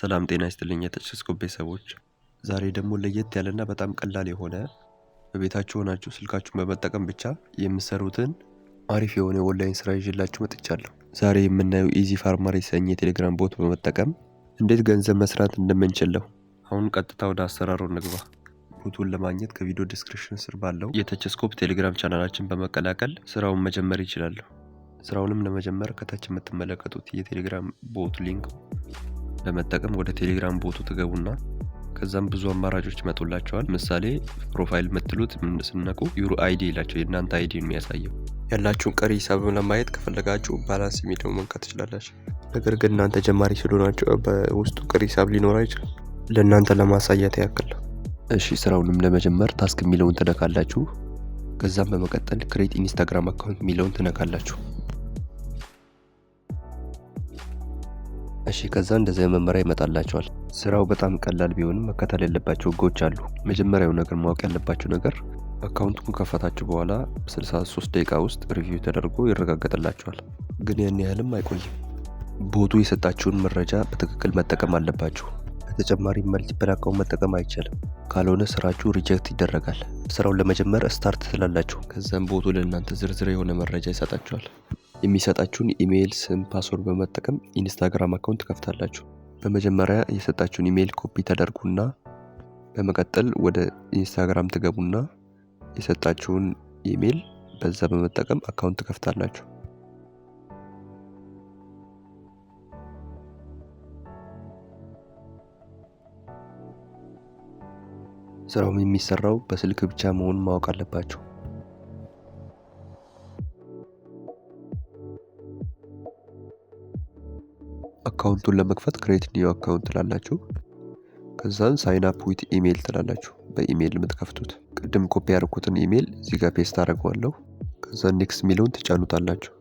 ሰላም ጤና ይስጥልኝ የተችስኮፕ ቤተሰቦች። ዛሬ ደግሞ ለየት ያለና በጣም ቀላል የሆነ በቤታችሁ ሆናችሁ ስልካችሁን በመጠቀም ብቻ የምትሰሩትን አሪፍ የሆነ ኦንላይን ስራ ይዤላችሁ መጥቻለሁ። ዛሬ የምናየው ኢዚ ፋርመር የተሰኘ የቴሌግራም ቦት በመጠቀም እንዴት ገንዘብ መስራት እንደምንችል ነው። አሁን ቀጥታ ወደ አሰራሩ እንግባ። ቦቱን ለማግኘት ከቪዲዮ ዲስክሪፕሽን ስር ባለው የተችስኮፕ ቴሌግራም ቻናላችን በመቀላቀል ስራውን መጀመር ይችላሉ። ስራውንም ለመጀመር ከታች የምትመለከቱት የቴሌግራም ቦት ሊንክ በመጠቀም ወደ ቴሌግራም ቦቱ ትገቡና ከዛም ብዙ አማራጮች ይመጡላችኋል። ምሳሌ ፕሮፋይል የምትሉት ስነቁ ዩር አይዲ ይላችሁ የእናንተ አይዲ ነው የሚያሳየው። ያላችሁን ቀሪ ሂሳብ ለማየት ከፈለጋችሁ ባላንስ የሚለውን መንካት ትችላላችሁ። ነገር ግን እናንተ ጀማሪ ስለሆናችሁ በውስጡ ቀሪ ሂሳብ ሊኖር አይችልም። ለእናንተ ለማሳየት ያክል። እሺ ስራውንም ለመጀመር ታስክ የሚለውን ትነካላችሁ። ከዛም በመቀጠል ክሬት ኢንስታግራም አካውንት የሚለውን ትነካላችሁ። እሺ ከዛ እንደዚህ መመሪያ ይመጣላችኋል። ስራው በጣም ቀላል ቢሆንም መከተል ያለባቸው ህጎች አሉ። መጀመሪያው ነገር ማወቅ ያለባችሁ ነገር አካውንቱን ከፈታችሁ በኋላ 63 ደቂቃ ውስጥ ሪቪው ተደርጎ ይረጋገጥላችኋል። ግን ያን ያህልም አይቆይም። ቦቱ የሰጣችሁን መረጃ በትክክል መጠቀም አለባችሁ። በተጨማሪም መልቲፕል አካውንት መጠቀም አይቻልም። ካልሆነ ስራችሁ ሪጀክት ይደረጋል። ስራውን ለመጀመር ስታርት ትላላችሁ። ከዛም ቦቱ ለእናንተ ዝርዝር የሆነ መረጃ ይሰጣችኋል። የሚሰጣችሁን ኢሜይል፣ ስም፣ ፓስወርድ በመጠቀም ኢንስታግራም አካውንት ትከፍታላችሁ። በመጀመሪያ የሰጣችሁን ኢሜይል ኮፒ ተደርጉና በመቀጠል ወደ ኢንስታግራም ትገቡና የሰጣችሁን ኢሜይል በዛ በመጠቀም አካውንት ትከፍታላችሁ። ስራውም የሚሰራው በስልክ ብቻ መሆኑን ማወቅ አለባችሁ። አካውንቱን ለመክፈት ክሬት ኒው አካውንት ትላላችሁ። ከዛን ሳይን አፕ ዊት ኢሜይል ትላላችሁ። በኢሜይል የምትከፍቱት ቅድም ኮፒ ያደረኩትን ኢሜይል እዚህ ጋር ፔስት አደርገዋለሁ። ከዛን ኔክስት የሚለውን ትጫኑታላችሁ።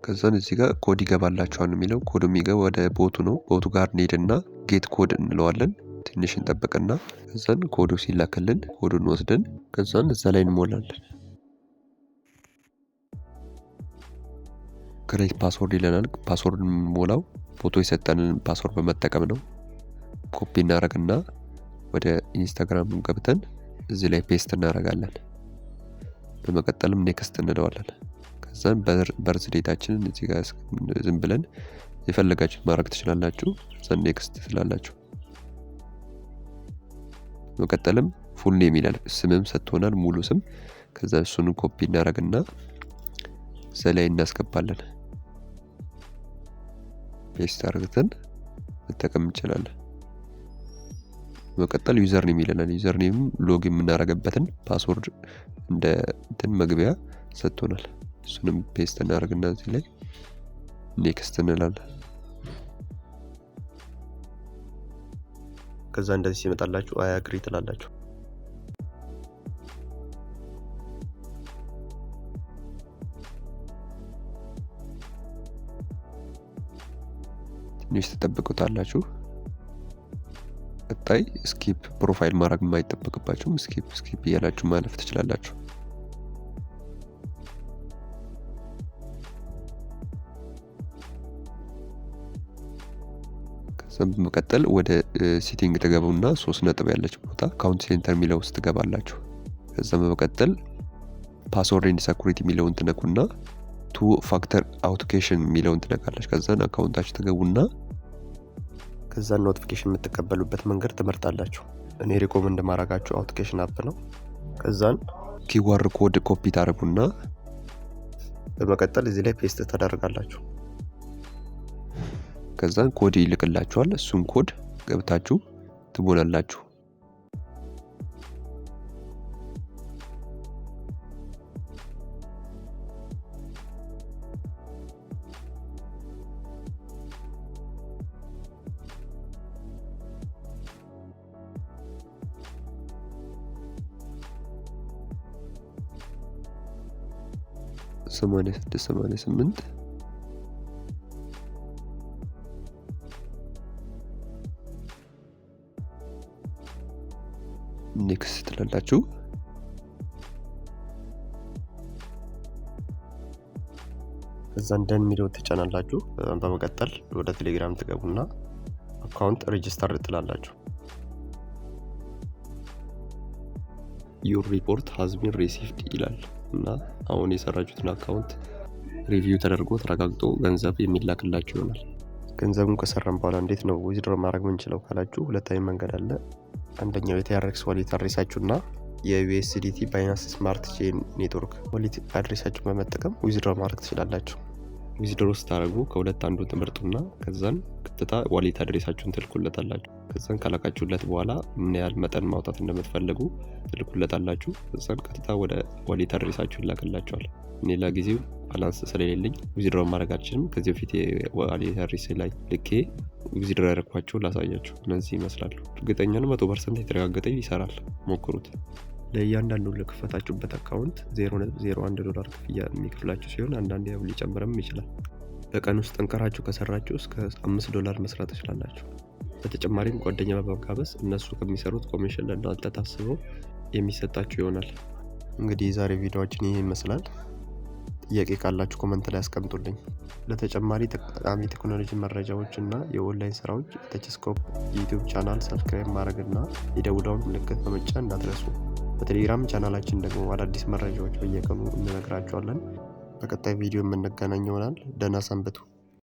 ከዛን እዚህ ጋር ኮድ ይገባላችኋል የሚለው ኮዱ የሚገባ ወደ ቦቱ ነው። ቦቱ ጋር እንሄድና ጌት ኮድ እንለዋለን። ትንሽ እንጠብቅና ከዛን ኮዱ ሲላክልን ኮዱን ወስደን ከዛን እዛ ላይ እንሞላለን። ክሬት ፓስወርድ ይለናል። ፓስወርድ የምንሞላው ፎቶ የሰጠንን ፓስወርድ በመጠቀም ነው። ኮፒ እናደርግና ወደ ኢንስታግራም ገብተን እዚህ ላይ ፔስት እናደርጋለን። በመቀጠልም ኔክስት እንለዋለን። ከዛን በርዝ ዴታችንን እዚህ ጋር ዝም ብለን የፈለጋችሁት ማድረግ ትችላላችሁ። ከዛን ኔክስት ትላላችሁ። በመቀጠልም ፉል ኔም ይላል። ስምም ሰጥቶናል፣ ሙሉ ስም። ከዛ እሱን ኮፒ እናደርግና እዛ ላይ እናስገባለን። ፔስት አድርገን መጠቀም እንችላለን። በመቀጠል ዩዘር ኔም ይለናል። ዩዘር ኔም ሎግ የምናደርግበትን ፓስወርድ እንደ መግቢያ ሰጥቶናል። እሱንም ፔስት እናደርግና እዚህ ላይ ኔክስት እንላለን። ከዛ እንደዚህ ሲመጣላችሁ አይ አግሪ ትላላችሁ። ትንሽ ተጠብቁታላችሁ። ቀጣይ ስኪፕ ፕሮፋይል ማድረግ የማይጠበቅባችሁም ስኪፕ እያላችሁ ማለፍ ትችላላችሁ። ከዛም በመቀጠል ወደ ሴቲንግ ተገቡና 3 ነጥብ ያለች ቦታ አካውንት ሴንተር የሚለው ውስጥ ትገባላችሁ። ከዛም በመቀጠል ፓስወርድ ኤንድ ሴኩሪቲ የሚለውን ትነኩና ቱ ፋክተር አውቶኬሽን የሚለውን ትነካላችሁ። ከዛን አካውንታችሁ ትገቡና ከዛን ኖቲፊኬሽን የምትቀበሉበት መንገድ ትመርጣላችሁ። እኔ ሪኮመንድ ማድረጋችሁ አውቶኬሽን አፕ ነው። ከዛን ኪዋር ኮድ ኮፒ ታደርጉና በመቀጠል እዚህ ላይ ፔስት ታደርጋላችሁ። ከዛን ኮድ ይልክላችኋል። እሱን ኮድ ገብታችሁ ትሞላላችሁ። ሰማንያ 88 ኔክስት ትላላችሁ። ከዛ እንደን የሚለው ትጫናላችሁ። በመቀጠል ወደ ቴሌግራም ትገቡና አካውንት ሬጅስተር ትላላችሁ። ዩር ሪፖርት ሃዝ ቢን ሪሲቭድ ይላል እና አሁን የሰራችሁትን አካውንት ሪቪው ተደርጎ ተረጋግጦ ገንዘብ የሚላክላችሁ ይሆናል። ገንዘቡን ከሰራን በኋላ እንዴት ነው ዊዝድሮ ማድረግ ምንችለው ካላችሁ ሁለት አይነት መንገድ አለ። አንደኛው የቲአርኤክስ ዋሌት አድሬሳችሁ እና የዩኤስዲቲ ባይናንስ ስማርት ቼን ኔትወርክ ዋሌት አድሬሳችሁን በመጠቀም ዊዝድሮ ማድረግ ትችላላችሁ። ዊዝድሮ ስታደርጉ ከሁለት አንዱን ትመርጡና ከዛን ቀጥታ ዋሌት አድሬሳችሁን ትልኩለታላችሁ። ከዛን ካላካችሁለት በኋላ ምን ያህል መጠን ማውጣት እንደምትፈልጉ ትልኩለታላችሁ። ከዛን ቀጥታ ወደ ዋሌት አድሬሳችሁ ይላክላችኋል። እኔ ለጊዜው ባላንስ ስለሌለኝ ዊዝድሮ ማድረግ አልችልም። ከዚህ በፊት የዋሌት አድሬስ ላይ ልኬ ዊዝድሮ ያደረኳቸው ላሳያችሁ። እነዚህ ይመስላሉ። እርግጠኛ ነው 100% የተረጋገጠ ይሰራል። ሞክሩት። ለእያንዳንዱ ለከፈታችሁበት አካውንት $0.01 ክፍያ የሚከፍላችሁ ሲሆን አንዳንዴ ያው ሊጨምርም ይችላል። በቀን ውስጥ ጠንከራችሁ ከሰራችሁ እስከ $5 መስራት ትችላላችሁ። በተጨማሪም ጓደኛ በመጋበዝ እነሱ ከሚሰሩት ኮሚሽን ለእናንተ ታስበው የሚሰጣችሁ ይሆናል። እንግዲህ የዛሬ ቪዲዮአችን ይሄ ይመስላል። ጥያቄ ካላችሁ ኮመንት ላይ አስቀምጡልኝ። ለተጨማሪ ጠቃሚ ቴክኖሎጂ መረጃዎች እና የኦንላይን ስራዎች ተችስኮፕ ዩቲዩብ ቻናል ሰብስክራይብ ማድረግ እና የደውላውን ምልክት በመጫን እንዳትረሱ። በቴሌግራም ቻናላችን ደግሞ አዳዲስ መረጃዎች በየቀኑ እንነግራችኋለን። በቀጣይ ቪዲዮ የምንገናኝ ይሆናል። ደህና ሰንብቱ።